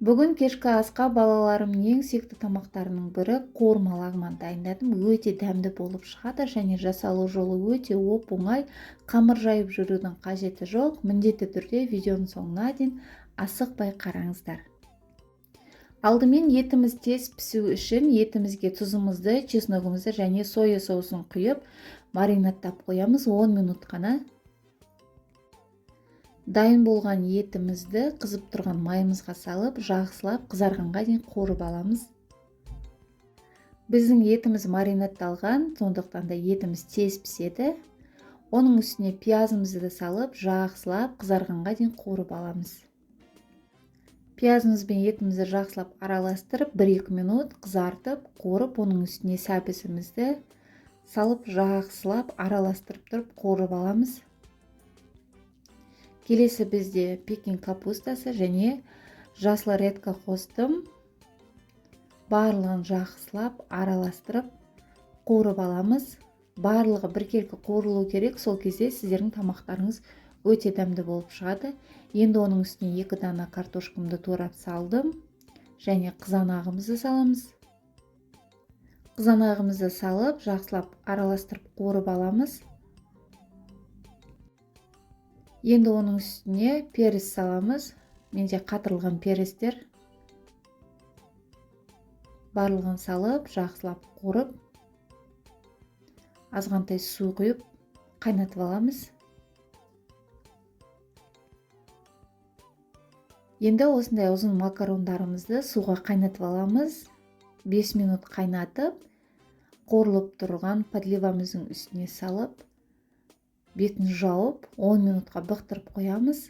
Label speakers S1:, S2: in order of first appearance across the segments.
S1: Бүгін кешкі асқа балаларымның ең сүйікті тамақтарының бірі қуырма лагман дайындадым. Өте дәмді болып шығады және жасалу жолы өте оп-оңай. Қамыр жайып жүрудің қажеті жоқ. Міндетті түрде видеоның соңына дейін асықпай қараңыздар. Алдымен етіміз тез пісу үшін етімізге тұзымызды, чесногымызды және соя соусын құйып маринадтап қоямыз 10 минут қана. Дайын болған етімізді қызып тұрған майымызға салып, жақсылап қызарғанға дейін қуырып аламыз. Біздің етіміз маринадталған, сондықтан да етіміз тез піседі. Оның үстіне пиязымызды салып, жақсылап қызарғанға дейін қуырып аламыз. Пиязымыз бен етімізді жақсылап араластырып, 1-2 минут қызартып, қуырып, оның үстіне сәбізімізді салып, жақсылап араластырып тұрып қуырып аламыз. Келесі бізде пекин капустасы және жасыл редька қостым. Барлығын жақсылап араластырып қуырып аламыз. Барлығы біркелкі қуырылу керек, сол кезде сіздердің тамақтарыңыз өте дәмді болып шығады. Енді оның үстіне 2 дана картошкамды турап салдым және қызанағымызды саламыз. Қызанағымызды салып, жақсылап араластырып қуырып аламыз. Енді оның үстіне перец саламыз. Менде қатырылған перестер. Барлығын салып, жақсылап қуырып, азғантай су құйып, қайнатып аламыз. Енді осындай ұзын макарондарымызды суға қайнатып аламыз. 5 минут қайнатып, қуырылып тұрған подливамыздың үстіне салып, бетін жауып, 10 минутқа бұқтырып қоямыз.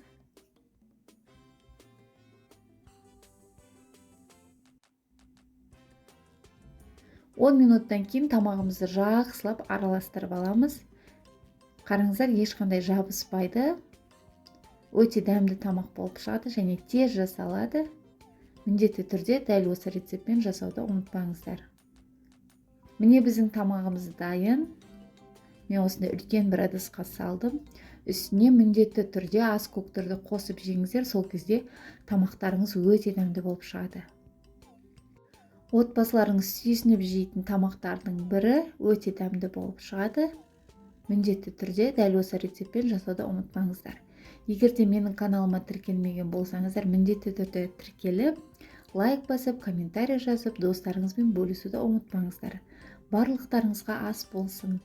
S1: Он минуттан кейін тамағымызды жақсылап араластырып аламыз. Қараңыздар, ешқандай жабыспайды. Өте дәмді тамақ болып шығады және тез жасалады. Міндетті түрде дәл осы рецептпен жасауды ұмытпаңыздар. Міне біздің тамағымыз дайын. Мен осындай үлкен бір ыдысқа салдым. Үстіне міндетті түрде ас көктерді қосып жеңіздер, сол кезде тамақтарыңыз өте дәмді болып шығады. Отбасыларыңыз сүйсініп жейтін тамақтардың бірі өте дәмді болып шығады. Міндетті түрде дәл осы рецептпен жасауды ұмытпаңыздар. Егер де менің каналыма тіркелмеген болсаңыздар, міндетті түрде тіркеліп, лайк басып, комментарий жазып, достарыңызбен бөлісуді ұмытпаңыздар. Барлықтарыңызға ас болсын.